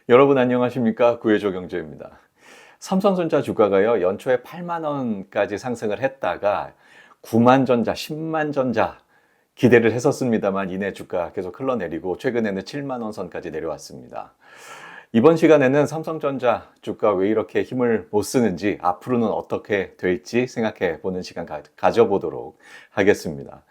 여러분 안녕하십니까? 구해조 경제입니다. 삼성전자 주가가요, 연초에 8만 원까지 상승을 했다가 9만 전자, 10만 전자 기대를 했었습니다만 이내 주가 계속 흘러내리고 최근에는 7만 원 선까지 내려왔습니다. 이번 시간에는 삼성전자 주가 왜 이렇게 힘을 못 쓰는지, 앞으로는 어떻게 될지 생각해 보는 시간 가져보도록 하겠습니다.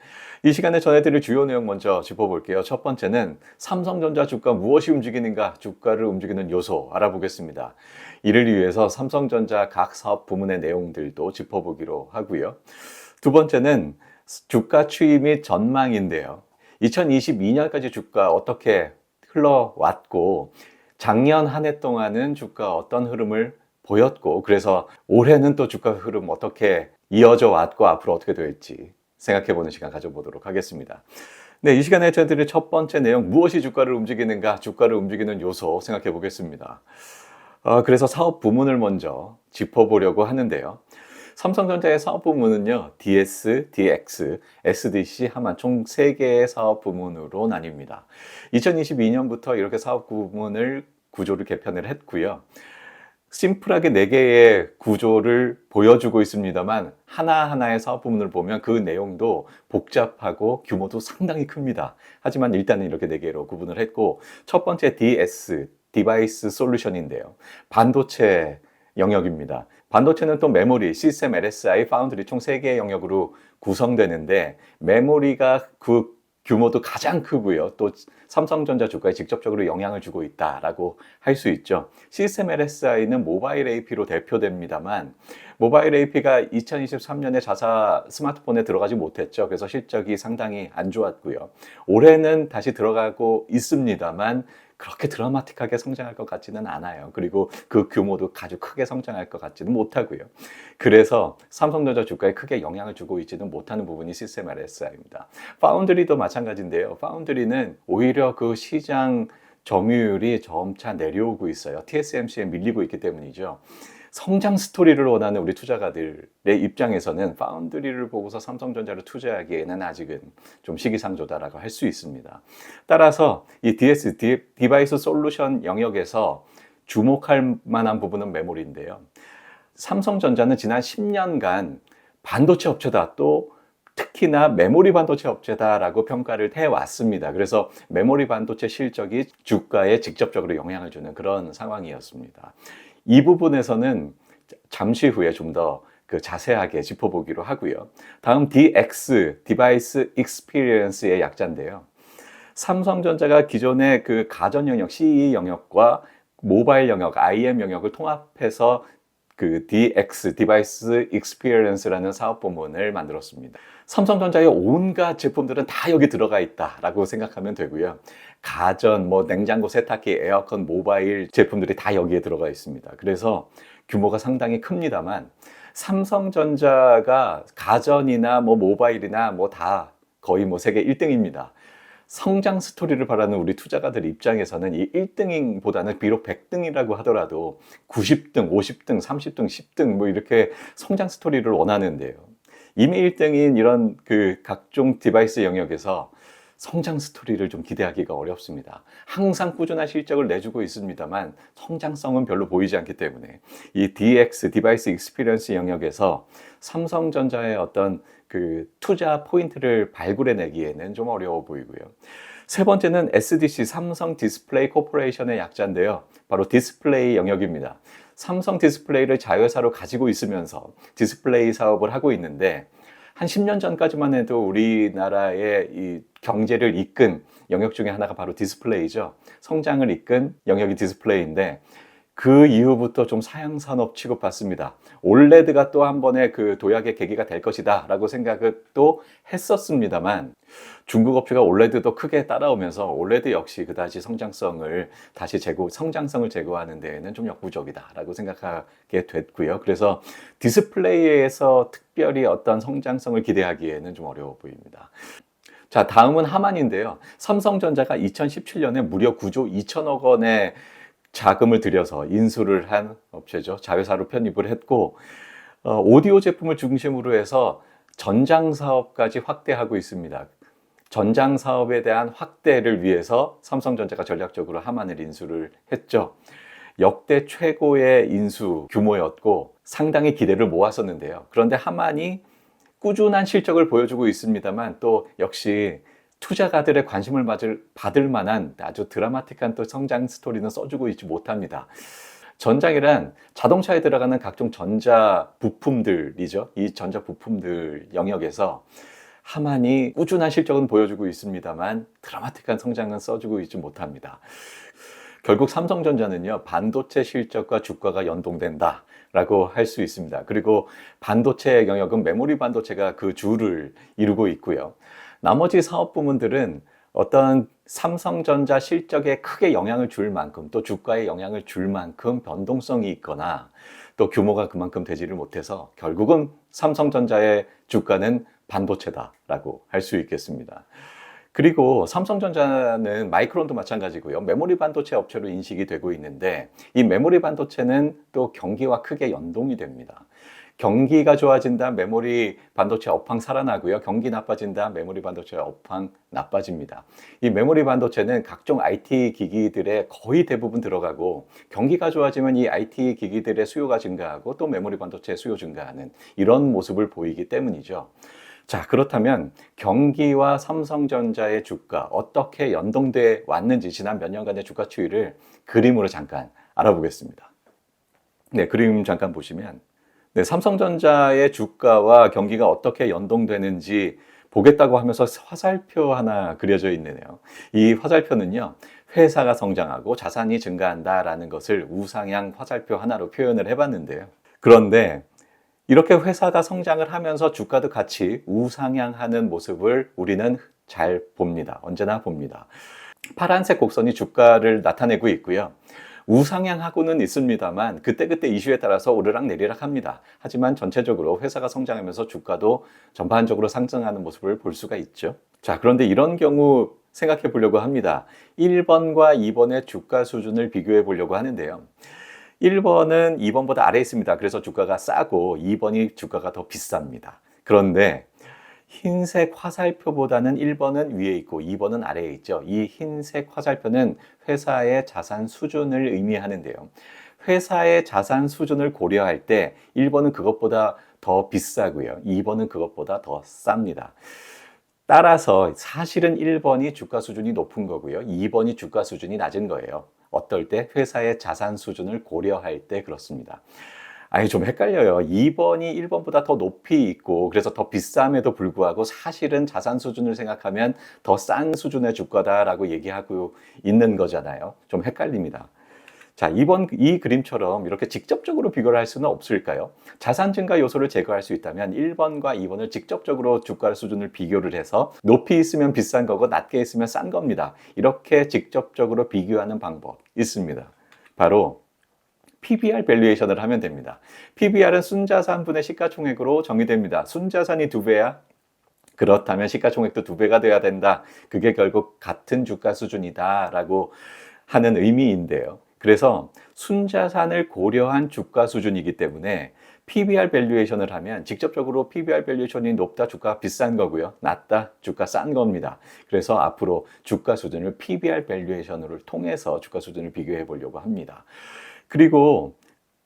이 시간에 전해드릴 주요 내용 먼저 짚어볼게요. 첫 번째는 삼성전자 주가 무엇이 움직이는가, 주가를 움직이는 요소 알아보겠습니다. 이를 위해서 삼성전자 각 사업 부문의 내용들도 짚어보기로 하고요. 두 번째는 주가 추이 및 전망인데요. 2022년까지 주가 어떻게 흘러왔고, 작년 한 해 동안은 주가 어떤 흐름을 보였고, 그래서 올해는 또 주가 흐름 어떻게 이어져 왔고 앞으로 어떻게 될지 생각해보는 시간 가져보도록 하겠습니다. 네, 이 시간에 저희들의 첫 번째 내용, 무엇이 주가를 움직이는가, 주가를 움직이는 요소 생각해 보겠습니다. 그래서 사업 부문을 먼저 짚어보려고 하는데요. 삼성전자의 사업 부문은요, DS, DX, SDC, 하만 총 3개의 사업 부문으로 나뉩니다. 2022년부터 이렇게 사업 부문을 구조를 개편을 했고요. 심플하게 4개의 구조를 보여주고 있습니다만 하나하나의 사업 부문을 보면 그 내용도 복잡하고 규모도 상당히 큽니다. 하지만 일단은 이렇게 4개로 구분을 했고, 첫 번째 DS, 디바이스 솔루션인데요. 반도체 영역입니다. 반도체는 또 메모리, 시스템, LSI, 파운드리 총 3개의 영역으로 구성되는데, 메모리가 그 규모도 가장 크고요. 또 삼성전자 주가에 직접적으로 영향을 주고 있다라고 할 수 있죠. 시스템 LSI는 모바일 AP로 대표됩니다만, 모바일 AP가 2023년에 자사 스마트폰에 들어가지 못했죠. 그래서 실적이 상당히 안 좋았고요. 올해는 다시 들어가고 있습니다만 그렇게 드라마틱하게 성장할 것 같지는 않아요. 그리고 그 규모도 아주 크게 성장할 것 같지는 못하고요. 그래서 삼성전자 주가에 크게 영향을 주고 있지는 못하는 부분이 시스템 LSI입니다. 파운드리도 마찬가지인데요. 파운드리는 오히려 그 시장 점유율이 점차 내려오고 있어요. TSMC에 밀리고 있기 때문이죠. 성장 스토리를 원하는 우리 투자가들의 입장에서는 파운드리를 보고서 삼성전자를 투자하기에는 아직은 좀 시기상조다라고 할 수 있습니다. 따라서 이 DS, 디바이스 솔루션 영역에서 주목할 만한 부분은 메모리인데요. 삼성전자는 지난 10년간 반도체 업체다, 또 특히나 메모리 반도체 업체다라고 평가를 해왔습니다. 그래서 메모리 반도체 실적이 주가에 직접적으로 영향을 주는 그런 상황이었습니다. 이 부분에서는 잠시 후에 좀 더 자세하게 짚어보기로 하고요. 다음 DX, 디바이스 익스피리언스의 약자인데요. 삼성전자가 기존의 그 가전 영역, CE 영역과 모바일 영역, IM 영역을 통합해서 그 DX, 디바이스 익스피리언스라는 사업 부문을 만들었습니다. 삼성전자의 온갖 제품들은 다 여기 들어가 있다라고 생각하면 되고요. 가전, 냉장고, 세탁기, 에어컨, 모바일 제품들이 다 여기에 들어가 있습니다. 그래서 규모가 상당히 큽니다만, 삼성전자가 가전이나 모바일이나 다 거의 세계 1등입니다. 성장 스토리를 바라는 우리 투자가들 입장에서는 이 1등보다는 비록 100등이라고 하더라도 90등, 50등, 30등, 10등 이렇게 성장 스토리를 원하는데요. 이미 1등인 이런 각종 디바이스 영역에서 성장 스토리를 좀 기대하기가 어렵습니다. 항상 꾸준한 실적을 내주고 있습니다만 성장성은 별로 보이지 않기 때문에 이 DX, 디바이스 익스피리언스 영역에서 삼성전자의 어떤 투자 포인트를 발굴해내기에는 좀 어려워 보이고요. 세 번째는 SDC, 삼성 디스플레이 코퍼레이션의 약자인데요. 바로 디스플레이 영역입니다. 삼성 디스플레이를 자회사로 가지고 있으면서 디스플레이 사업을 하고 있는데, 한 10년 전까지만 해도 우리나라의 이 경제를 이끈 영역 중에 하나가 바로 디스플레이죠. 성장을 이끈 영역이 디스플레이인데, 그 이후부터 좀 사양산업 취급받습니다. 올레드가 또 한 번의 도약의 계기가 될 것이다 라고 생각을 또 했었습니다만, 중국 업체가 올레드도 크게 따라오면서 올레드 역시 그다지 성장성을 제고하는 데에는 좀 역부족이다 라고 생각하게 됐고요. 그래서 디스플레이에서 특별히 어떤 성장성을 기대하기에는 좀 어려워 보입니다. 자, 다음은 하만인데요. 삼성전자가 2017년에 무려 9조 2천억 원의 자금을 들여서 인수를 한 업체죠. 자회사로 편입을 했고, 오디오 제품을 중심으로 해서 전장 사업까지 확대하고 있습니다. 전장 사업에 대한 확대를 위해서 삼성전자가 전략적으로 하만을 인수를 했죠. 역대 최고의 인수 규모였고 상당히 기대를 모았었는데요. 그런데 하만이 꾸준한 실적을 보여주고 있습니다만 또 역시 투자가들의 관심을 받을 만한 아주 드라마틱한 또 성장 스토리는 써주고 있지 못합니다. 전장이란 자동차에 들어가는 각종 전자 부품들이죠. 이 전자 부품들 영역에서 하만이 꾸준한 실적은 보여주고 있습니다만 드라마틱한 성장은 써주고 있지 못합니다. 결국 삼성전자는요, 반도체 실적과 주가가 연동된다 라고 할 수 있습니다. 그리고 반도체 영역은 메모리 반도체가 그 주를 이루고 있고요. 나머지 사업 부문들은 어떤 삼성전자 실적에 크게 영향을 줄 만큼 또 주가에 영향을 줄 만큼 변동성이 있거나 또 규모가 그만큼 되지를 못해서 결국은 삼성전자의 주가는 반도체다라고 할 수 있겠습니다. 그리고 삼성전자는 마이크론도 마찬가지고요. 메모리 반도체 업체로 인식이 되고 있는데 이 메모리 반도체는 또 경기와 크게 연동이 됩니다. 경기가 좋아진다, 메모리 반도체 업황 살아나고요. 경기 나빠진다, 메모리 반도체 업황 나빠집니다. 이 메모리 반도체는 각종 IT 기기들의 거의 대부분 들어가고 경기가 좋아지면 이 IT 기기들의 수요가 증가하고 또 메모리 반도체 수요 증가하는 이런 모습을 보이기 때문이죠. 자, 그렇다면 경기와 삼성전자의 주가 어떻게 연동돼 왔는지 지난 몇 년간의 주가 추이를 그림으로 잠깐 알아보겠습니다. 네, 그림 잠깐 보시면 네, 삼성전자의 주가와 경기가 어떻게 연동되는지 보겠다고 하면서 화살표 하나 그려져 있네요. 이 화살표는요, 회사가 성장하고 자산이 증가한다라는 것을 우상향 화살표 하나로 표현을 해봤는데요. 그런데 이렇게 회사가 성장을 하면서 주가도 같이 우상향하는 모습을 우리는 잘 봅니다. 언제나 봅니다. 파란색 곡선이 주가를 나타내고 있고요. 우상향하고는 있습니다만 그때그때 이슈에 따라서 오르락 내리락 합니다. 하지만 전체적으로 회사가 성장하면서 주가도 전반적으로 상승하는 모습을 볼 수가 있죠. 자, 그런데 이런 경우 생각해 보려고 합니다. 1번과 2번의 주가 수준을 비교해 보려고 하는데요. 1번은 2번보다 아래에 있습니다. 그래서 주가가 싸고 2번이 주가가 더 비쌉니다. 그런데 흰색 화살표보다는 1번은 위에 있고 2번은 아래에 있죠. 이 흰색 화살표는 회사의 자산 수준을 의미하는데요. 회사의 자산 수준을 고려할 때 1번은 그것보다 더 비싸고요. 2번은 그것보다 더 쌉니다. 따라서 사실은 1번이 주가 수준이 높은 거고요. 2번이 주가 수준이 낮은 거예요. 어떨 때? 회사의 자산 수준을 고려할 때 그렇습니다. 아니, 좀 헷갈려요. 2번이 1번보다 더 높이 있고 그래서 더 비쌈에도 불구하고 사실은 자산 수준을 생각하면 더 싼 수준의 주가다라고 얘기하고 있는 거잖아요. 좀 헷갈립니다. 자, 이 그림처럼 이렇게 직접적으로 비교를 할 수는 없을까요? 자산 증가 요소를 제거할 수 있다면 1번과 2번을 직접적으로 주가 수준을 비교를 해서 높이 있으면 비싼 거고 낮게 있으면 싼 겁니다. 이렇게 직접적으로 비교하는 방법 있습니다. 바로 PBR 밸류에이션을 하면 됩니다. PBR은 순자산분의 시가총액으로 정의됩니다. 순자산이 2배야? 그렇다면 시가총액도 2배가 돼야 된다. 그게 결국 같은 주가 수준이다 라고 하는 의미인데요. 그래서 순자산을 고려한 주가 수준이기 때문에 PBR 밸류에이션을 하면 직접적으로 PBR 밸류에이션이 높다, 주가 비싼 거고요. 낮다, 주가 싼 겁니다. 그래서 앞으로 주가 수준을 PBR 밸류에이션을 통해서 주가 수준을 비교해 보려고 합니다. 그리고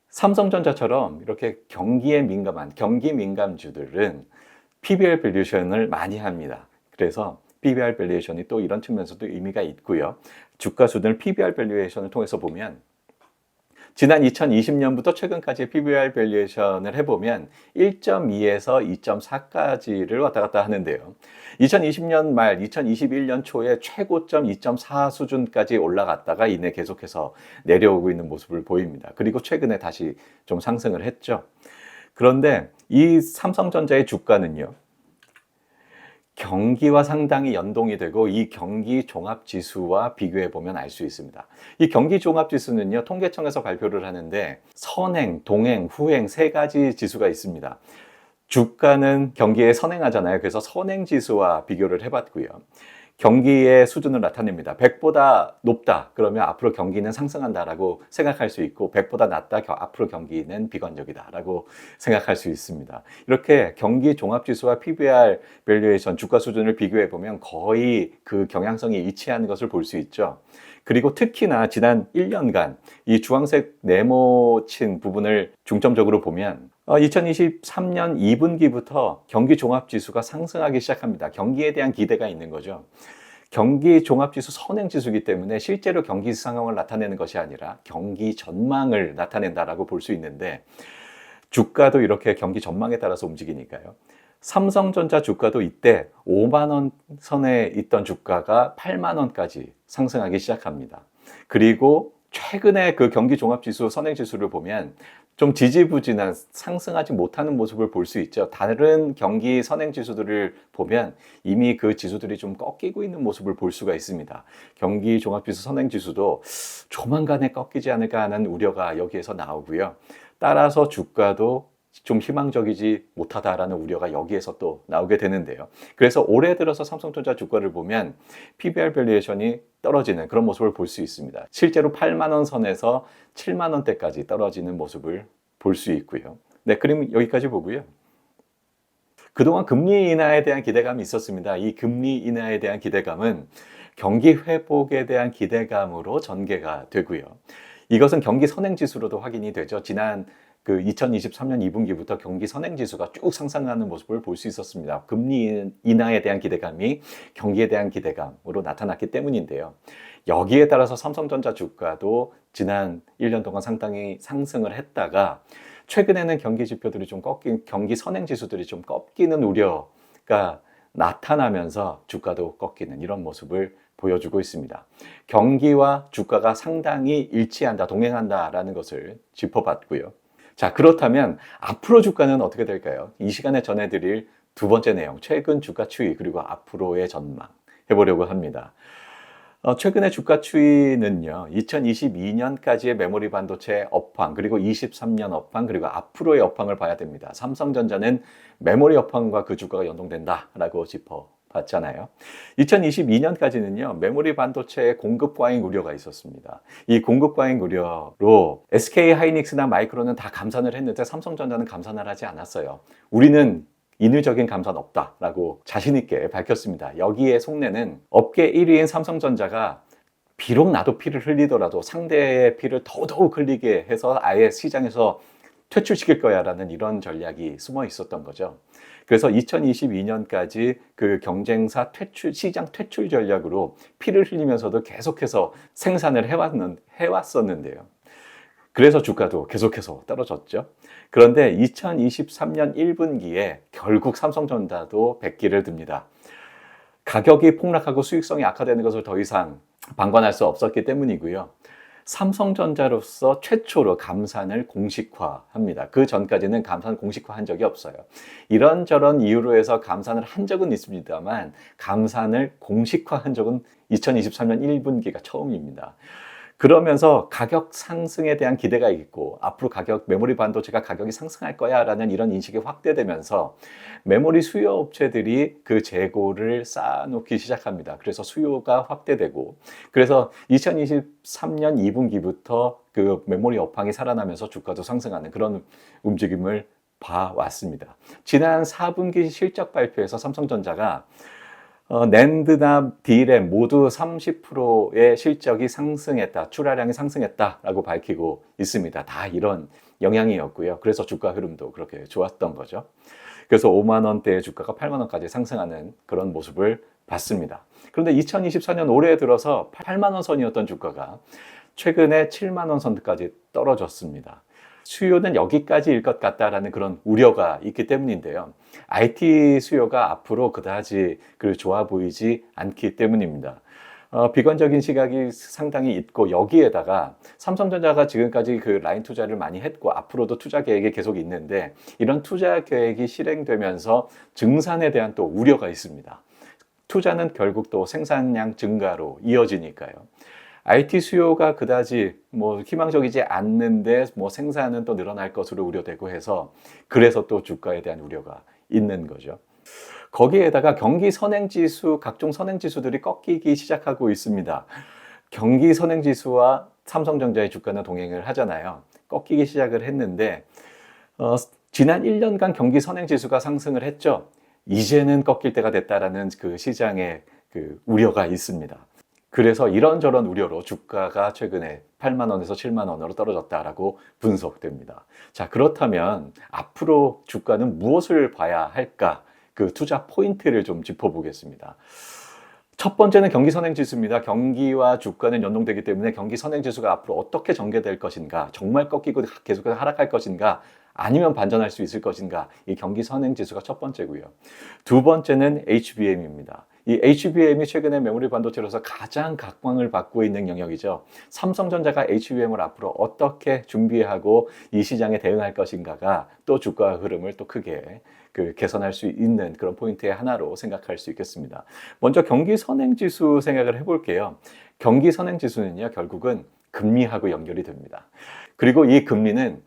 삼성전자처럼 이렇게 경기에 민감한 경기 민감주들은 PBR 밸류에이션을 많이 합니다. 그래서 PBR 밸류에이션이 또 이런 측면에서도 의미가 있고요. 주가 수준을 PBR 밸류에이션을 통해서 보면 지난 2020년부터 최근까지의 PBR 밸류에이션을 해보면 1.2에서 2.4까지를 왔다 갔다 하는데요. 2020년 말, 2021년 초에 최고점 2.4 수준까지 올라갔다가 이내 계속해서 내려오고 있는 모습을 보입니다. 그리고 최근에 다시 좀 상승을 했죠. 그런데 이 삼성전자의 주가는요, 경기와 상당히 연동이 되고 이 경기 종합지수와 비교해 보면 알 수 있습니다. 이 경기 종합지수는요, 통계청에서 발표를 하는데 선행, 동행, 후행 세 가지 지수가 있습니다. 주가는 경기에 선행하잖아요. 그래서 선행지수와 비교를 해봤고요. 경기의 수준을 나타냅니다. 100보다 높다 그러면 앞으로 경기는 상승한다라고 생각할 수 있고 100보다 낮다 앞으로 경기는 비관적이다라고 생각할 수 있습니다. 이렇게 경기 종합지수와 PBR 밸류에이션 주가 수준을 비교해 보면 거의 그 경향성이 일치하는 것을 볼 수 있죠. 그리고 특히나 지난 1년간 이 주황색 네모친 부분을 중점적으로 보면 2023년 2분기부터 경기 종합지수가 상승하기 시작합니다. 경기에 대한 기대가 있는 거죠. 경기 종합지수 선행지수이기 때문에 실제로 경기 상황을 나타내는 것이 아니라 경기 전망을 나타낸다라고 볼 수 있는데 주가도 이렇게 경기 전망에 따라서 움직이니까요. 삼성전자 주가도 이때 5만 원 선에 있던 주가가 8만 원까지 상승하기 시작합니다. 그리고 최근에 그 경기 종합지수 선행지수를 보면 좀 지지부진한 상승하지 못하는 모습을 볼 수 있죠. 다른 경기 선행지수들을 보면 이미 그 지수들이 좀 꺾이고 있는 모습을 볼 수가 있습니다. 경기 종합지수 선행지수도 조만간에 꺾이지 않을까 하는 우려가 여기에서 나오고요. 따라서 주가도 좀 희망적이지 못하다라는 우려가 여기에서 또 나오게 되는데요. 그래서 올해 들어서 삼성전자 주가를 보면 PBR 밸류에이션이 떨어지는 그런 모습을 볼 수 있습니다. 실제로 8만 원 선에서 7만 원대까지 떨어지는 모습을 볼 수 있고요. 네, 그림 여기까지 보고요. 그동안 금리 인하에 대한 기대감이 있었습니다. 이 금리 인하에 대한 기대감은 경기 회복에 대한 기대감으로 전개가 되고요. 이것은 경기 선행지수로도 확인이 되죠. 지난 2023년 2분기부터 경기 선행지수가 쭉 상승하는 모습을 볼 수 있었습니다. 금리 인하에 대한 기대감이 경기에 대한 기대감으로 나타났기 때문인데요. 여기에 따라서 삼성전자 주가도 지난 1년 동안 상당히 상승을 했다가 최근에는 경기 지표들이 좀 경기 선행지수들이 좀 꺾이는 우려가 나타나면서 주가도 꺾이는 이런 모습을 보여주고 있습니다. 경기와 주가가 상당히 일치한다, 동행한다라는 것을 짚어봤고요. 자, 그렇다면 앞으로 주가는 어떻게 될까요? 이 시간에 전해드릴 두 번째 내용, 최근 주가 추이 그리고 앞으로의 전망 해보려고 합니다. 최근의 주가 추이는요, 2022년까지의 메모리 반도체 업황, 그리고 23년 업황, 그리고 앞으로의 업황을 봐야 됩니다. 삼성전자는 메모리 업황과 그 주가가 연동된다라고 짚어봤잖아요. 2022년까지는요, 메모리 반도체의 공급 과잉 우려가 있었습니다. 이 공급 과잉 우려로 SK 하이닉스나 마이크론은 다 감산을 했는데 삼성전자는 감산을 하지 않았어요. 우리는 인위적인 감산 없다라고 자신있게 밝혔습니다. 여기에 속내는 업계 1위인 삼성전자가 비록 나도 피를 흘리더라도 상대의 피를 더더욱 흘리게 해서 아예 시장에서 퇴출시킬 거야 라는 이런 전략이 숨어 있었던 거죠. 그래서 2022년까지 그 경쟁사 시장 퇴출 전략으로 피를 흘리면서도 계속해서 생산을 해왔었는데요. 그래서 주가도 계속해서 떨어졌죠. 그런데 2023년 1분기에 결국 삼성전자도 백기를 듭니다. 가격이 폭락하고 수익성이 악화되는 것을 더 이상 방관할 수 없었기 때문이고요. 삼성전자로서 최초로 감산을 공식화합니다. 그 전까지는 감산 공식화한 적이 없어요. 이런저런 이유로 해서 감산을 한 적은 있습니다만 감산을 공식화한 적은 2023년 1분기가 처음입니다. 그러면서 가격 상승에 대한 기대가 있고 앞으로 메모리 반도체가 가격이 상승할 거야 라는 이런 인식이 확대되면서 메모리 수요 업체들이 그 재고를 쌓아놓기 시작합니다. 그래서 수요가 확대되고 그래서 2023년 2분기부터 그 메모리 업황이 살아나면서 주가도 상승하는 그런 움직임을 봐왔습니다. 지난 4분기 실적 발표에서 삼성전자가 낸드나 D램 모두 30%의 실적이 상승했다, 출하량이 상승했다라고 밝히고 있습니다. 다 이런 영향이었고요. 그래서 주가 흐름도 그렇게 좋았던 거죠. 그래서 5만 원대의 주가가 8만 원까지 상승하는 그런 모습을 봤습니다. 그런데 2024년 올해 들어서 8만 원 선이었던 주가가 최근에 7만 원 선까지 떨어졌습니다. 수요는 여기까지일 것 같다라는 그런 우려가 있기 때문인데요. IT 수요가 앞으로 그다지 좋아 보이지 않기 때문입니다. 비관적인 시각이 상당히 있고 여기에다가 삼성전자가 지금까지 그 라인 투자를 많이 했고 앞으로도 투자 계획이 계속 있는데 이런 투자 계획이 실행되면서 증산에 대한 또 우려가 있습니다. 투자는 결국 또 생산량 증가로 이어지니까요. IT 수요가 그다지 희망적이지 않는데 생산은 또 늘어날 것으로 우려되고 해서 그래서 또 주가에 대한 우려가 있는 거죠. 거기에다가 경기 선행지수, 각종 선행지수들이 꺾이기 시작하고 있습니다. 경기 선행지수와 삼성전자의 주가는 동행을 하잖아요. 꺾이기 시작을 했는데 지난 1년간 경기 선행지수가 상승을 했죠. 이제는 꺾일 때가 됐다라는 그 시장의 그 우려가 있습니다. 그래서 이런저런 우려로 주가가 최근에 8만 원에서 7만 원으로 떨어졌다라고 분석됩니다. 자, 그렇다면 앞으로 주가는 무엇을 봐야 할까? 그 투자 포인트를 좀 짚어보겠습니다. 첫 번째는 경기 선행지수입니다. 경기와 주가는 연동되기 때문에 경기 선행지수가 앞으로 어떻게 전개될 것인가, 정말 꺾이고 계속해서 하락할 것인가, 아니면 반전할 수 있을 것인가, 이 경기 선행지수가 첫 번째고요. 두 번째는 HBM입니다. 이 HBM이 최근에 메모리 반도체로서 가장 각광을 받고 있는 영역이죠. 삼성전자가 HBM을 앞으로 어떻게 준비하고 이 시장에 대응할 것인가가 또 주가 흐름을 또 크게 개선할 수 있는 그런 포인트의 하나로 생각할 수 있겠습니다. 먼저 경기 선행지수 생각을 해볼게요. 경기 선행지수는요, 결국은 금리하고 연결이 됩니다. 그리고 이 금리는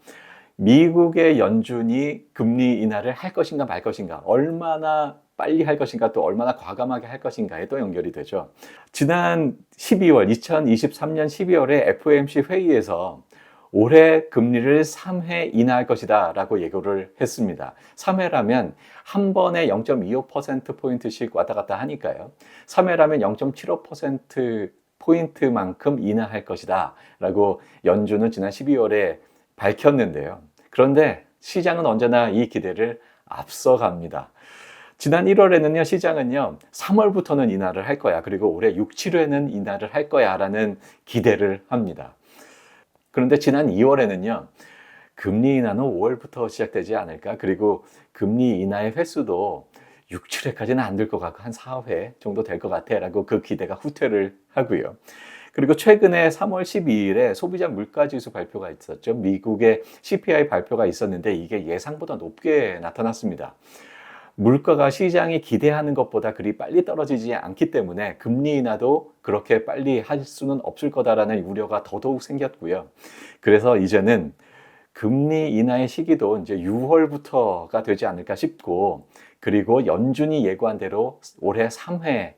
미국의 연준이 금리 인하를 할 것인가 말 것인가, 얼마나 빨리 할 것인가, 또 얼마나 과감하게 할 것인가에 또 연결이 되죠. 지난 2023년 12월에 FOMC 회의에서 올해 금리를 3회 인하할 것이다 라고 예고를 했습니다. 3회라면 한 번에 0.25%포인트씩 왔다 갔다 하니까요. 3회라면 0.75%포인트만큼 인하할 것이다 라고 연준은 지난 12월에 밝혔는데요. 그런데 시장은 언제나 이 기대를 앞서갑니다. 지난 1월에는요, 시장은요, 3월부터는 인하를 할 거야. 그리고 올해 6, 7회는 인하를 할 거야. 라는 기대를 합니다. 그런데 지난 2월에는요, 금리 인하는 5월부터 시작되지 않을까? 그리고 금리 인하의 횟수도 6, 7회까지는 안 될 것 같고, 한 4회 정도 될 것 같아. 라고 그 기대가 후퇴를 하고요. 그리고 최근에 3월 12일에 소비자 물가지수 발표가 있었죠. 미국의 CPI 발표가 있었는데 이게 예상보다 높게 나타났습니다. 물가가 시장이 기대하는 것보다 그리 빨리 떨어지지 않기 때문에 금리 인하도 그렇게 빨리 할 수는 없을 거다라는 우려가 더더욱 생겼고요. 그래서 이제는 금리 인하의 시기도 이제 6월부터가 되지 않을까 싶고, 그리고 연준이 예고한 대로 올해 3회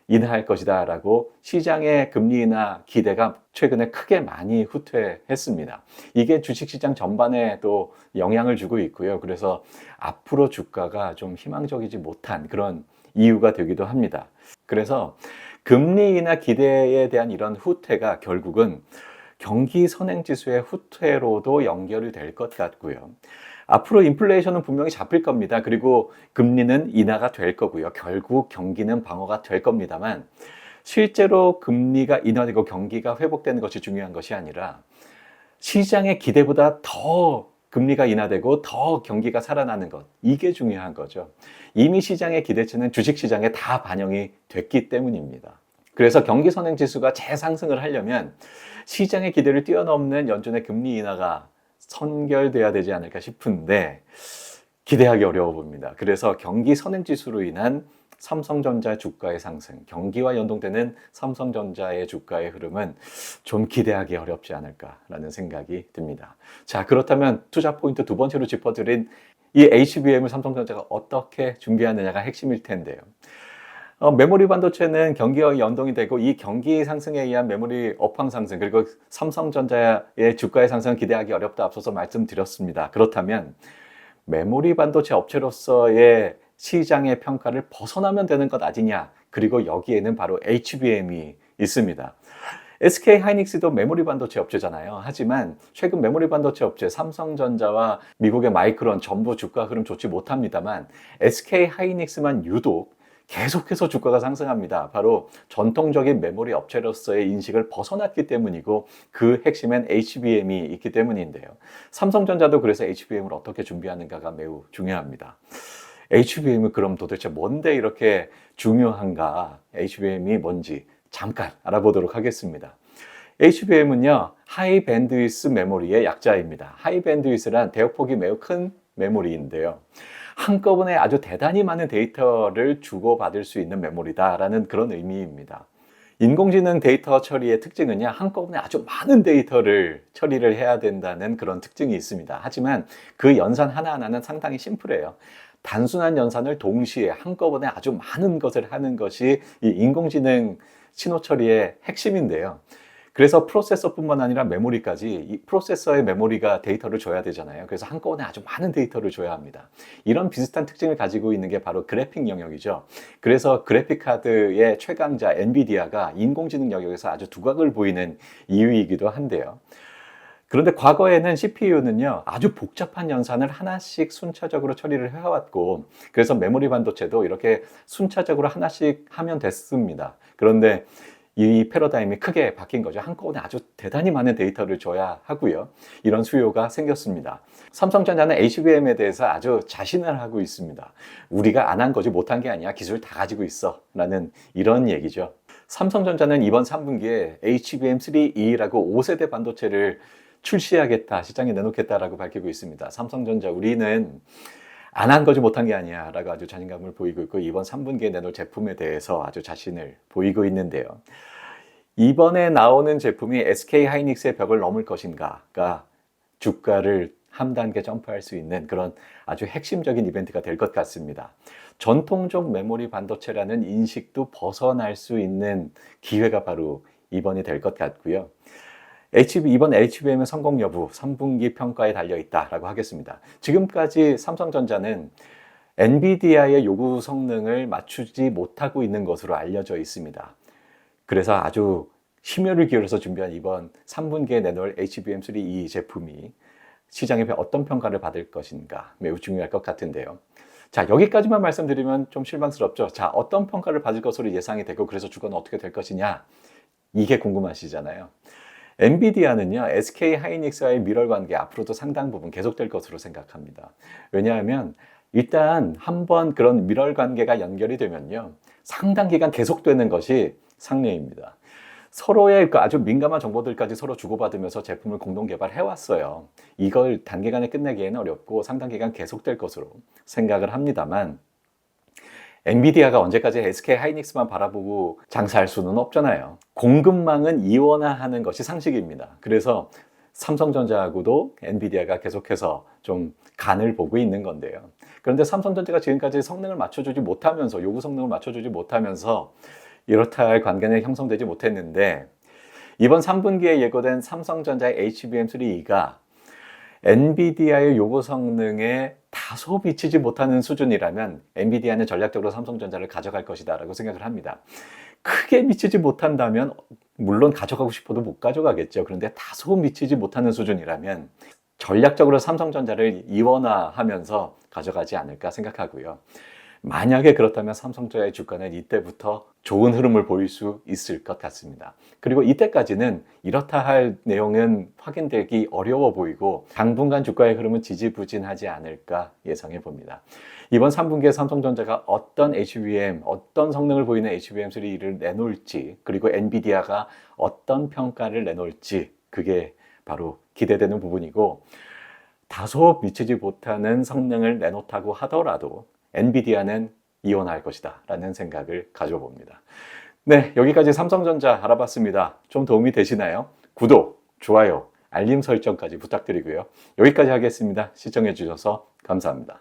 인하할 것이다 라고 시장의 금리 인하 기대가 최근에 크게 많이 후퇴했습니다. 이게 주식시장 전반에 또 영향을 주고 있고요. 그래서 앞으로 주가가 좀 희망적이지 못한 그런 이유가 되기도 합니다. 그래서 금리 인하 기대에 대한 이런 후퇴가 결국은 경기 선행지수의 후퇴로도 연결이 될 것 같고요. 앞으로 인플레이션은 분명히 잡힐 겁니다. 그리고 금리는 인하가 될 거고요. 결국 경기는 방어가 될 겁니다만, 실제로 금리가 인하되고 경기가 회복되는 것이 중요한 것이 아니라 시장의 기대보다 더 금리가 인하되고 더 경기가 살아나는 것, 이게 중요한 거죠. 이미 시장의 기대치는 주식시장에 다 반영이 됐기 때문입니다. 그래서 경기 선행지수가 재상승을 하려면 시장의 기대를 뛰어넘는 연준의 금리 인하가 선결돼야 되지 않을까 싶은데 기대하기 어려워 봅니다. 그래서 경기 선행지수로 인한 삼성전자 주가의 상승, 경기와 연동되는 삼성전자의 주가의 흐름은 좀 기대하기 어렵지 않을까라는 생각이 듭니다. 자, 그렇다면 투자 포인트 두 번째로 짚어드린 이 HBM을 삼성전자가 어떻게 준비하느냐가 핵심일 텐데요. 메모리 반도체는 경기와 연동이 되고 이 경기 상승에 의한 메모리 업황 상승, 그리고 삼성전자의 주가의 상승을 기대하기 어렵다 앞서서 말씀드렸습니다. 그렇다면 메모리 반도체 업체로서의 시장의 평가를 벗어나면 되는 것 아니냐, 그리고 여기에는 바로 HBM이 있습니다. SK 하이닉스도 메모리 반도체 업체잖아요. 하지만 최근 메모리 반도체 업체 삼성전자와 미국의 마이크론 전부 주가 흐름 좋지 못합니다만 SK 하이닉스만 유독 계속해서 주가가 상승합니다. 바로 전통적인 메모리 업체로서의 인식을 벗어났기 때문이고, 그 핵심엔 HBM이 있기 때문인데요. 삼성전자도 그래서 HBM을 어떻게 준비하는가가 매우 중요합니다. HBM은 그럼 도대체 뭔데 이렇게 중요한가? HBM이 뭔지 잠깐 알아보도록 하겠습니다. HBM은요, 하이 밴드위스 메모리의 약자입니다. 하이 밴드위스란 대역폭이 매우 큰 메모리인데요. 한꺼번에 아주 대단히 많은 데이터를 주고받을 수 있는 메모리다라는 그런 의미입니다. 인공지능 데이터 처리의 특징은요, 한꺼번에 아주 많은 데이터를 처리를 해야 된다는 그런 특징이 있습니다. 하지만 그 연산 하나하나는 상당히 심플해요. 단순한 연산을 동시에 한꺼번에 아주 많은 것을 하는 것이 이 인공지능 신호 처리의 핵심인데요. 그래서 프로세서뿐만 아니라 메모리까지 이 프로세서의 메모리가 데이터를 줘야 되잖아요. 그래서 한꺼번에 아주 많은 데이터를 줘야 합니다. 이런 비슷한 특징을 가지고 있는 게 바로 그래픽 영역이죠. 그래서 그래픽 카드의 최강자 엔비디아가 인공지능 영역에서 아주 두각을 보이는 이유이기도 한데요. 그런데 과거에는 CPU는요, 아주 복잡한 연산을 하나씩 순차적으로 처리를 해왔고, 그래서 메모리 반도체도 이렇게 순차적으로 하나씩 하면 됐습니다. 그런데 이 패러다임이 크게 바뀐 거죠. 한꺼번에 아주 대단히 많은 데이터를 줘야 하고요. 이런 수요가 생겼습니다. 삼성전자는 HBM에 대해서 아주 자신을 하고 있습니다. 우리가 안 한 거지 못한 게 아니야. 기술 다 가지고 있어. 라는 이런 얘기죠. 삼성전자는 이번 3분기에 HBM3E라고 5세대 반도체를 출시하겠다, 시장에 내놓겠다라고 밝히고 있습니다. 삼성전자 우리는 안 한 거지 못한 게 아니야 라고 아주 자신감을 보이고 있고, 이번 3분기에 내놓을 제품에 대해서 아주 자신을 보이고 있는데요. 이번에 나오는 제품이 SK 하이닉스의 벽을 넘을 것인가가 주가를 한 단계 점프할 수 있는 그런 아주 핵심적인 이벤트가 될 것 같습니다. 전통적 메모리 반도체라는 인식도 벗어날 수 있는 기회가 바로 이번이 될 것 같고요. 이번 HBM의 성공 여부 3분기 평가에 달려있다라고 하겠습니다. 지금까지 삼성전자는 엔비디아의 요구 성능을 맞추지 못하고 있는 것으로 알려져 있습니다. 그래서 아주 심혈을 기울여서 준비한 이번 3분기에 내놓을 HBM3E 제품이 시장에 어떤 평가를 받을 것인가 매우 중요할 것 같은데요. 자, 여기까지만 말씀드리면 좀 실망스럽죠. 자, 어떤 평가를 받을 것으로 예상이 되고 그래서 주가는 어떻게 될 것이냐, 이게 궁금하시잖아요. 엔비디아는요, SK 하이닉스와의 밀월 관계 앞으로도 상당 부분 계속될 것으로 생각합니다. 왜냐하면 일단 한번 그런 밀월 관계가 연결이 되면요, 상당 기간 계속되는 것이 상례입니다. 서로의 아주 민감한 정보들까지 서로 주고받으면서 제품을 공동 개발해 왔어요. 이걸 단기간에 끝내기에는 어렵고 상당 기간 계속될 것으로 생각을 합니다만, 엔비디아가 언제까지 SK 하이닉스만 바라보고 장사할 수는 없잖아요. 공급망은 이원화하는 것이 상식입니다. 그래서 삼성전자하고도 엔비디아가 계속해서 좀 간을 보고 있는 건데요. 그런데 삼성전자가 지금까지 성능을 맞춰주지 못하면서, 요구 성능을 맞춰주지 못하면서 이렇다 할 관계는 형성되지 못했는데, 이번 3분기에 예고된 삼성전자의 HBM3E가 엔비디아의 요구 성능에 다소 미치지 못하는 수준이라면 엔비디아는 전략적으로 삼성전자를 가져갈 것이다 라고 생각을 합니다. 크게 미치지 못한다면 물론 가져가고 싶어도 못 가져가겠죠. 그런데 다소 미치지 못하는 수준이라면 전략적으로 삼성전자를 이원화하면서 가져가지 않을까 생각하고요. 만약에 그렇다면 삼성전자의 주가는 이때부터 좋은 흐름을 보일 수 있을 것 같습니다. 그리고 이때까지는 이렇다 할 내용은 확인되기 어려워 보이고 당분간 주가의 흐름은 지지부진하지 않을까 예상해 봅니다. 이번 3분기에 삼성전자가 어떤 성능을 보이는 HBM3E를 내놓을지, 그리고 엔비디아가 어떤 평가를 내놓을지, 그게 바로 기대되는 부분이고, 다소 미치지 못하는 성능을 내놓다고 하더라도 엔비디아는 이원할 것이다 라는 생각을 가져봅니다. 네, 여기까지 삼성전자 알아봤습니다. 좀 도움이 되시나요? 구독, 좋아요, 알림 설정까지 부탁드리고요. 여기까지 하겠습니다. 시청해 주셔서 감사합니다.